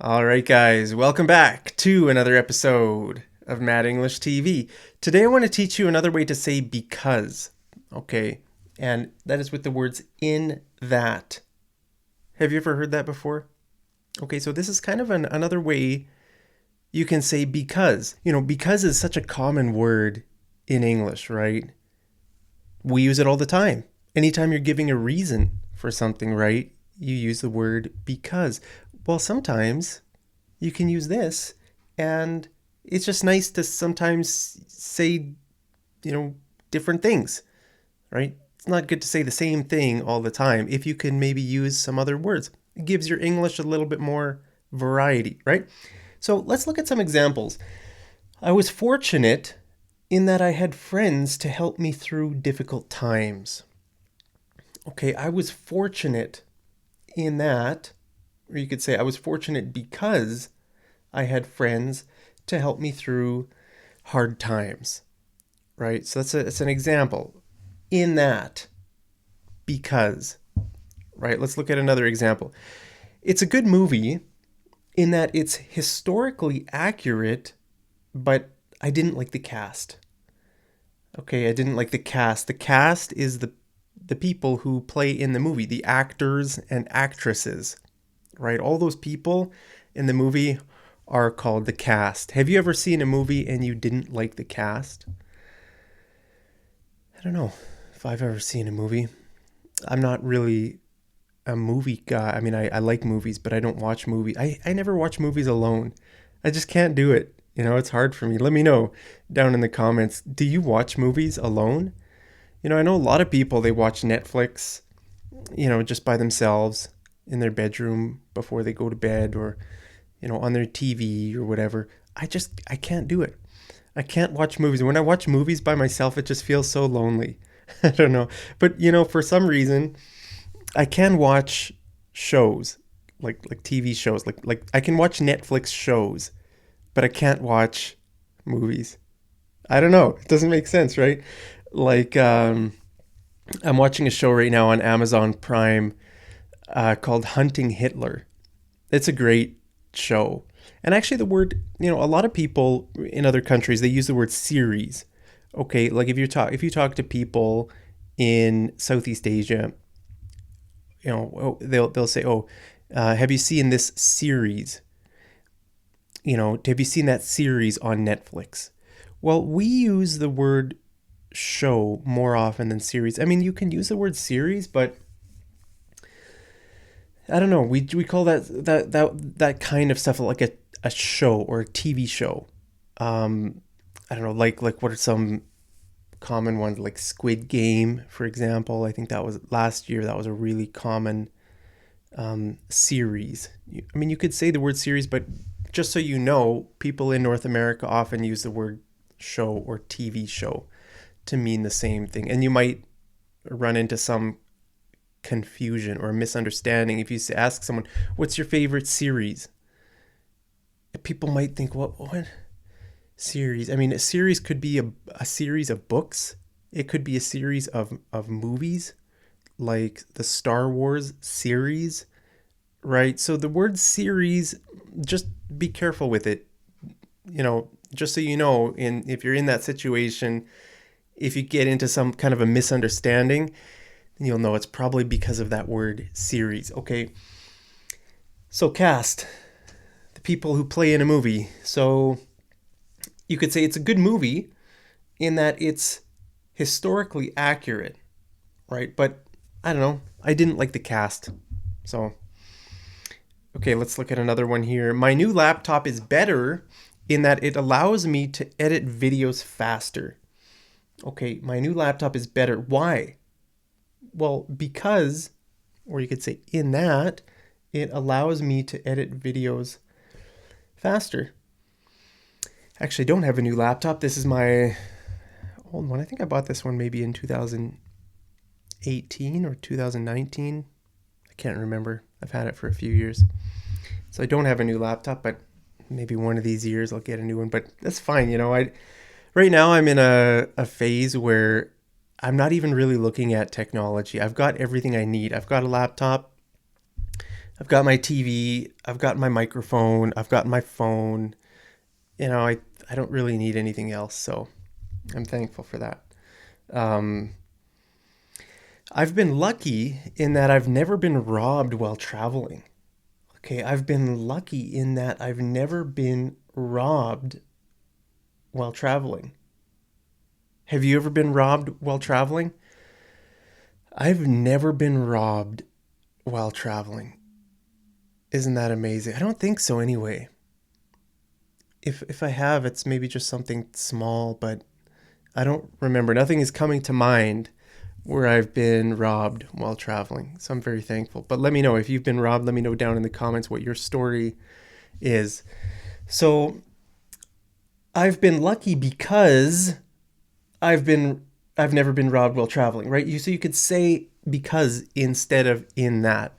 All right, guys, welcome back to another episode of Mad English TV. Today, I want to teach you another way to say because. Okay, and that is with the words in that. Have you ever heard that before? Okay, so this is kind of another way you can say because. Because is such a common word in English, right? We use it all the time. Anytime you're giving a reason for something, right? You use the word because. Well, sometimes you can use this, and it's just nice to sometimes say, different things, right? It's not good to say the same thing all the time. If you can maybe use some other words, it gives your English a little bit more variety, right? So let's look at some examples. I was fortunate in that I had friends to help me through difficult times. Okay, I was fortunate in that, or you could say I was fortunate because I had friends to help me through hard times, right? So that's an example. In that, because, right? Let's look at another example. It's a good movie in that it's historically accurate, but I didn't like the cast. Okay, I didn't like the cast. The cast is the people who play in the movie, the actors and actresses, right? All those people in the movie are called the cast. Have you ever seen a movie and you didn't like the cast? I don't know if I've ever seen a movie. I'm not really a movie guy. I mean, I like movies, but I don't watch movies. I never watch movies alone. I just can't do it. It's hard for me. Let me know down in the comments. Do you watch movies alone? I know a lot of people, they watch Netflix, just by themselves in their bedroom before they go to bed or, on their TV or whatever. I can't do it. I can't watch movies. When I watch movies by myself, it just feels so lonely. I don't know. But, for some reason, I can watch shows, like TV shows. Like I can watch Netflix shows, but I can't watch movies. I don't know. It doesn't make sense, right? Like I'm watching a show right now on Amazon Prime called Hunting Hitler. It's a great show. And actually the word, a lot of people in other countries, they use the word series. Okay, like if you talk to people in Southeast Asia, they'll say, "Oh, have you seen this series? Have you seen that series on Netflix?" Well, we use the word show more often than series. I mean, you can use the word series, but I don't know. We call that kind of stuff like a show or a TV show. I don't know, like what are some common ones, like Squid Game, for example. I think that was last year. That was a really common series. I mean, you could say the word series, but just so you know, people in North America often use the word show or TV show to mean the same thing. And you might run into some confusion or misunderstanding if you ask someone, "What's your favorite series?" People might think, what series? I mean, a series could be a series of books. It could be a series of movies, like the Star Wars series, right? So the word series, just be careful with it. Just so you know, if you're in that situation, if you get into some kind of a misunderstanding, then you'll know it's probably because of that word series. Okay. So cast, the people who play in a movie. So you could say it's a good movie in that it's historically accurate, right? But I don't know. I didn't like the cast. So, okay, let's look at another one here. My new laptop is better in that it allows me to edit videos faster. Okay, my new laptop is better. Why? Well, because, or you could say in that, it allows me to edit videos faster. Actually, I don't have a new laptop. This is my old one. I think I bought this one maybe in 2018 or 2019. I can't remember. I've had it for a few years. So I don't have a new laptop, but maybe one of these years I'll get a new one. But that's fine. Right now I'm in a phase where I'm not even really looking at technology. I've got everything I need. I've got a laptop. I've got my TV, I've got my microphone, I've got my phone. I don't really need anything else, so I'm thankful for that. Um, I've been lucky in that I've never been robbed while traveling. Okay, I've been lucky in that I've never been robbed while traveling. Have you ever been robbed while traveling? I've never been robbed while traveling. Isn't that amazing? I don't think so anyway. If I have, it's maybe just something small, but I don't remember. Nothing is coming to mind where I've been robbed while traveling. So I'm very thankful. But let me know if you've been robbed. Let me know down in the comments what your story is. So I've been lucky because I've never been robbed while traveling, right? So you could say because instead of in that.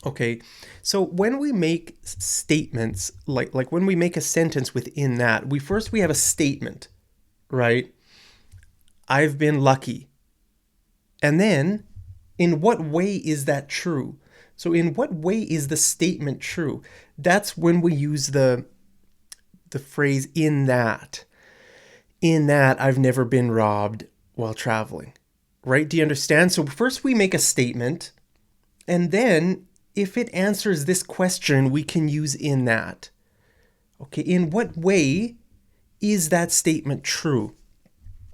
Okay. So when we make statements like when we make a sentence within that, we have a statement, right? I've been lucky. And then in what way is that true? So in what way is the statement true? That's when we use the phrase in that. In that I've never been robbed while traveling. Right? Do you understand? So first we make a statement, and then if it answers this question, we can use in that. Okay, in what way is that statement true?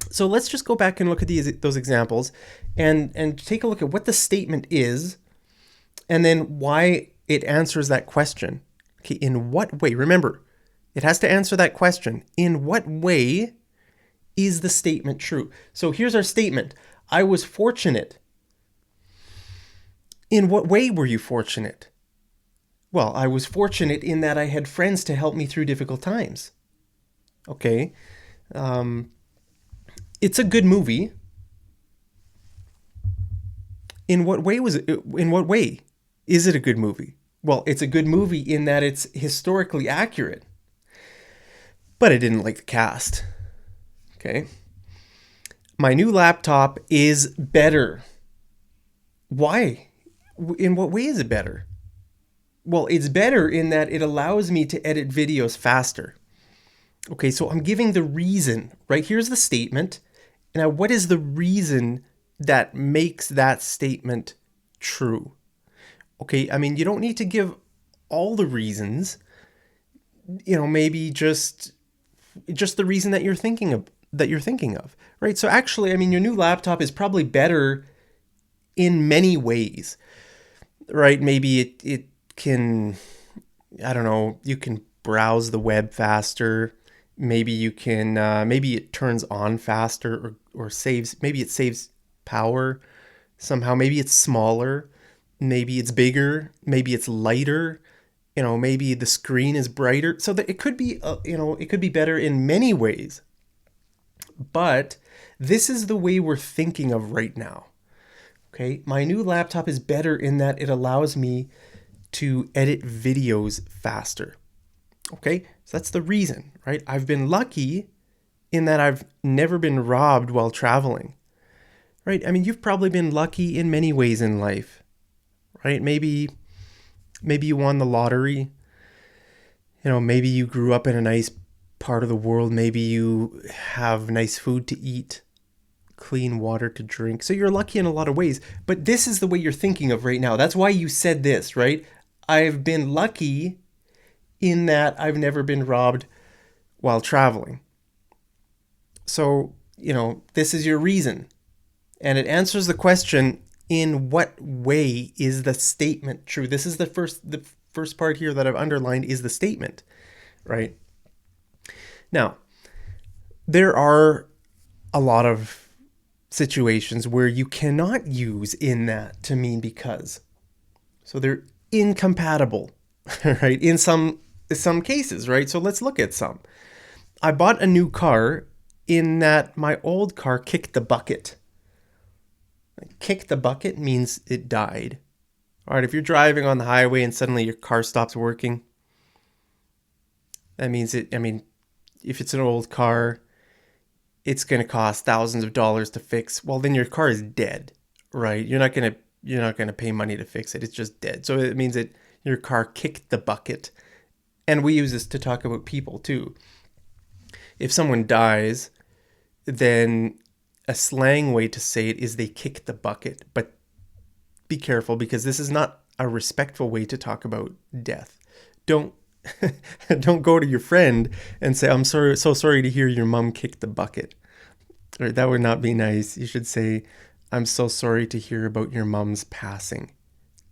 So let's just go back and look at those examples and take a look at what the statement is and then why it answers that question. Okay, in what way? Remember, it has to answer that question. In what way is the statement true? So here's our statement. I was fortunate. In what way were you fortunate? Well, I was fortunate in that I had friends to help me through difficult times. Okay. It's a good movie. In what way is it a good movie? Well, it's a good movie in that it's historically accurate. But I didn't like the cast. Okay. My new laptop is better. Why? In what way is it better? Well, it's better in that it allows me to edit videos faster. Okay, so I'm giving the reason, right? Here's the statement. Now, what is the reason that makes that statement true? Okay, I mean, you don't need to give all the reasons. Maybe just the reason that you're thinking of, right? So actually, I mean, your new laptop is probably better in many ways, right? Maybe it can, I don't know, you can browse the web faster. Maybe you can, maybe it turns on faster or saves, maybe it saves power somehow. Maybe it's smaller. Maybe it's bigger. Maybe it's lighter. Maybe the screen is brighter. So that it could be, it could be better in many ways. But this is the way we're thinking of right now. Okay, my new laptop is better in that it allows me to edit videos faster. Okay, so that's the reason, right? I've been lucky in that I've never been robbed while traveling, right? I mean, you've probably been lucky in many ways in life, right? Maybe you won the lottery. Maybe you grew up in a nice part of the world. Maybe you have nice food to eat, clean water to drink. So you're lucky in a lot of ways, but this is the way you're thinking of right now. That's why you said this, right? I've been lucky in that I've never been robbed while traveling. So, this is your reason. And it answers the question, in what way is the statement true? This is the first part here that I've underlined is the statement, right? Now, there are a lot of situations where you cannot use in that to mean because. So they're incompatible, right? In some cases, right? So let's look at some. I bought a new car in that my old car kicked the bucket. Kick the bucket means it died. All right, if you're driving on the highway and suddenly your car stops working, that means if it's an old car, it's going to cost thousands of dollars to fix. Well, then your car is dead, right? You're not going to you're not going to pay money to fix it. It's just dead. So it means that your car kicked the bucket. And we use this to talk about people too. If someone dies, then a slang way to say it is they kicked the bucket. But be careful, because this is not a respectful way to talk about death. Don't don't go to your friend and say, "I'm sorry, so sorry to hear your mom kicked the bucket." Or that would not be nice. You should say, "I'm so sorry to hear about your mom's passing."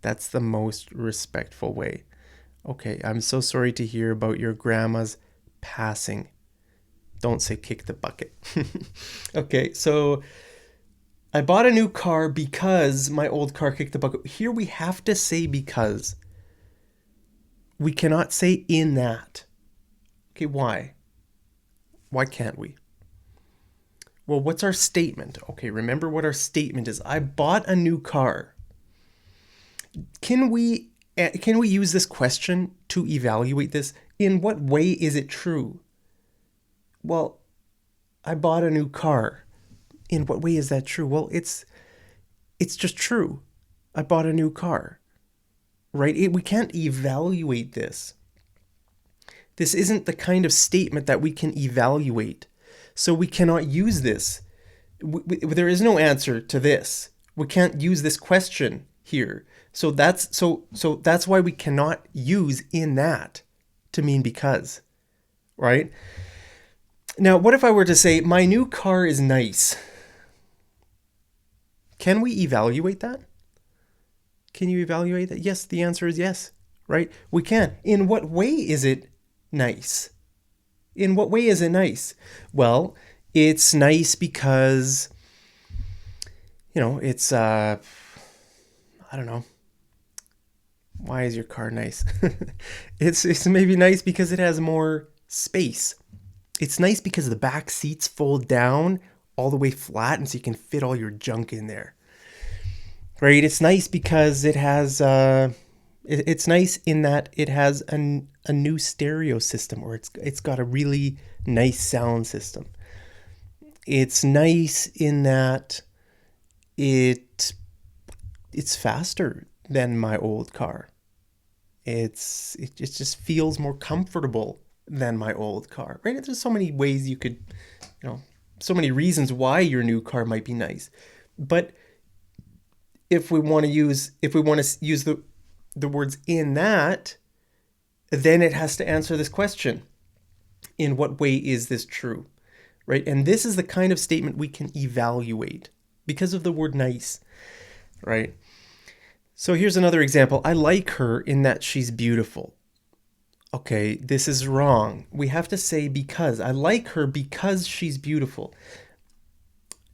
That's the most respectful way. Okay, I'm so sorry to hear about your grandma's passing. Don't say kick the bucket. Okay, so I bought a new car because my old car kicked the bucket. Here we have to say because. We cannot say in that. Okay, why? Why can't we? Well, what's our statement? Okay, remember what our statement is. I bought a new car. Can we use this question to evaluate this? In what way is it true? Well, I bought a new car. In what way is that true? Well, it's just true. I bought a new car. Right? We can't evaluate this. This isn't the kind of statement that we can evaluate. So we cannot use this. There is no answer to this. We can't use this question here. So that's why we cannot use in that to mean because. Right? Now, what if I were to say, my new car is nice? Can we evaluate that? Can you evaluate that? Yes, the answer is yes, right? We can. In what way is it nice? In what way is it nice? Well, it's nice because, it's, I don't know. Why is your car nice? It's maybe nice because it has more space. It's nice because the back seats fold down all the way flat, and so you can fit all your junk in there. Right? It's nice because it has, it's nice in that it has a new stereo system, or it's got a really nice sound system. It's nice in that it's faster than my old car. It just feels more comfortable than my old car, right? There's so many ways you could, so many reasons why your new car might be nice. But if we want to use the words in that, then it has to answer this question. In what way is this true? Right? And this is the kind of statement we can evaluate because of the word nice, right? So here's another example. I like her in that she's beautiful. Okay, this is wrong. We have to say because. I like her because she's beautiful.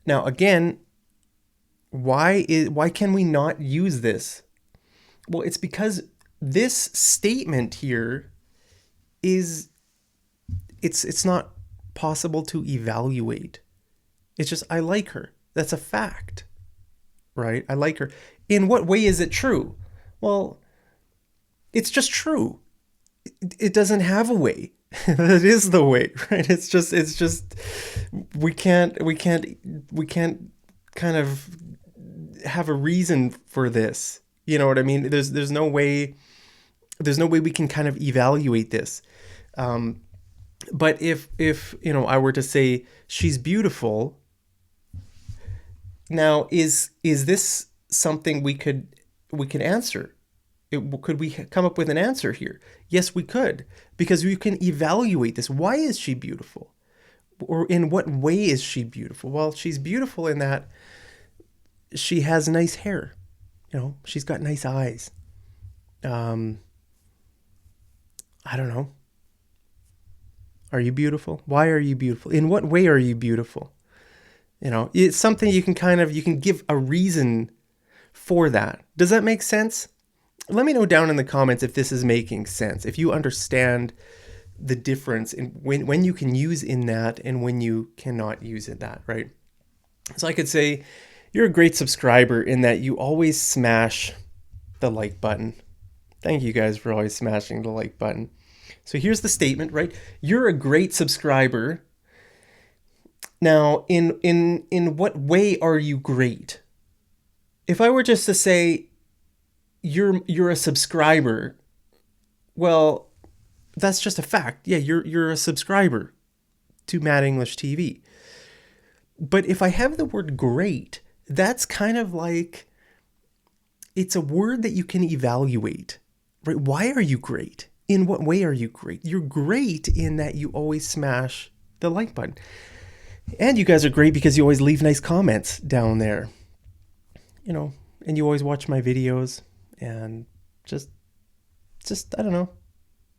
Now, again, why can we not use this? Well, it's because this statement here is it's not possible to evaluate. It's just I like her. That's a fact. Right? I like her. In what way is it true? Well, it's just true. It doesn't have a way. It is the way, right? It's just we can't kind of have a reason for this. You know what I mean? There's no way we can kind of evaluate this. But if I were to say she's beautiful, now is this something we could answer? Could we come up with an answer here? Yes, we could, because we can evaluate this. Why is she beautiful? Or in what way is she beautiful? Well, she's beautiful in that she has nice hair. She's got nice eyes. I don't know. Are you beautiful? Why are you beautiful? In what way are you beautiful? It's something you can give a reason for that. Does that make sense? Let me know down in the comments if this is making sense. If you understand the difference in when you can use in that and when you cannot use in that, right? So I could say, you're a great subscriber in that you always smash the like button. Thank you guys for always smashing the like button. So here's the statement, right? You're a great subscriber. Now, in what way are you great? If I were just to say you're a subscriber, well, that's just a fact. Yeah, you're a subscriber to Mad English TV. But if I have the word great, that's kind of like, it's a word that you can evaluate, right? Why are you great? In what way are you great? You're great in that you always smash the like button. And you guys are great because you always leave nice comments down there. And you always watch my videos and just I don't know.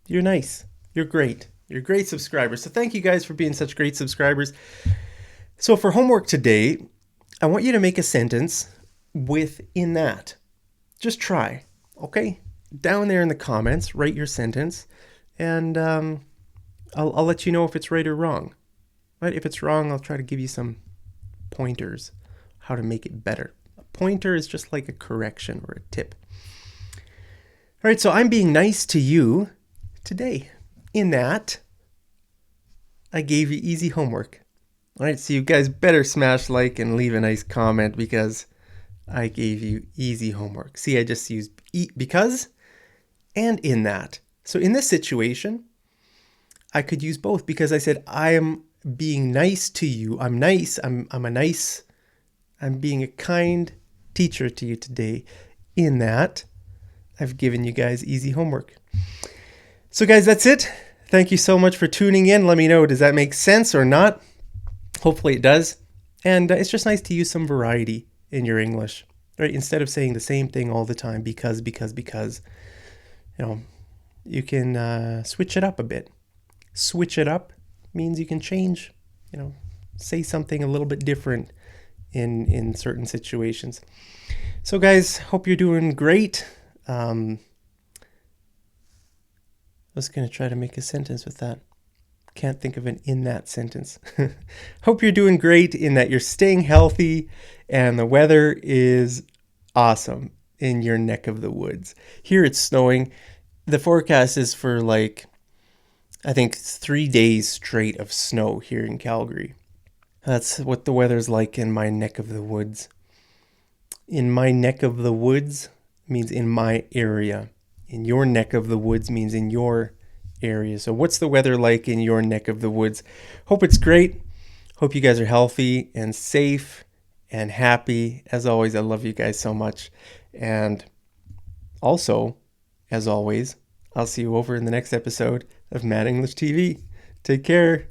You're nice. You're great. You're great subscribers. So thank you guys for being such great subscribers. So for homework today, I want you to make a sentence with "in that." Just try, okay? Down there in the comments, write your sentence, and I'll let you know if it's right or wrong. Right? If it's wrong, I'll try to give you some pointers how to make it better. A pointer is just like a correction or a tip. All right, so I'm being nice to you today. In that, I gave you easy homework. All right, so you guys better smash like and leave a nice comment because I gave you easy homework. See, I just used because and in that. So in this situation, I could use both because I said I am being nice to you. I'm nice. I'm being a kind teacher to you today. In that, I've given you guys easy homework. So guys, that's it. Thank you so much for tuning in. Let me know, does that make sense or not? Hopefully it does. And it's just nice to use some variety in your English, right? Instead of saying the same thing all the time, because, you can switch it up a bit. Switch it up means you can change, say something a little bit different in certain situations. So guys, hope you're doing great. I was going to try to make a sentence with that. Can't think of an "in that" sentence. Hope you're doing great, in that you're staying healthy and the weather is awesome in your neck of the woods. Here it's snowing. The forecast is for I think 3 days straight of snow here in Calgary. That's what the weather's like in my neck of the woods. In my neck of the woods means in my area. In your neck of the woods means in your area. So what's the weather like in your neck of the woods? Hope it's great. Hope you guys are healthy and safe and happy. As always, I love you guys so much. And also, as always, I'll see you over in the next episode of Mad English TV. Take care.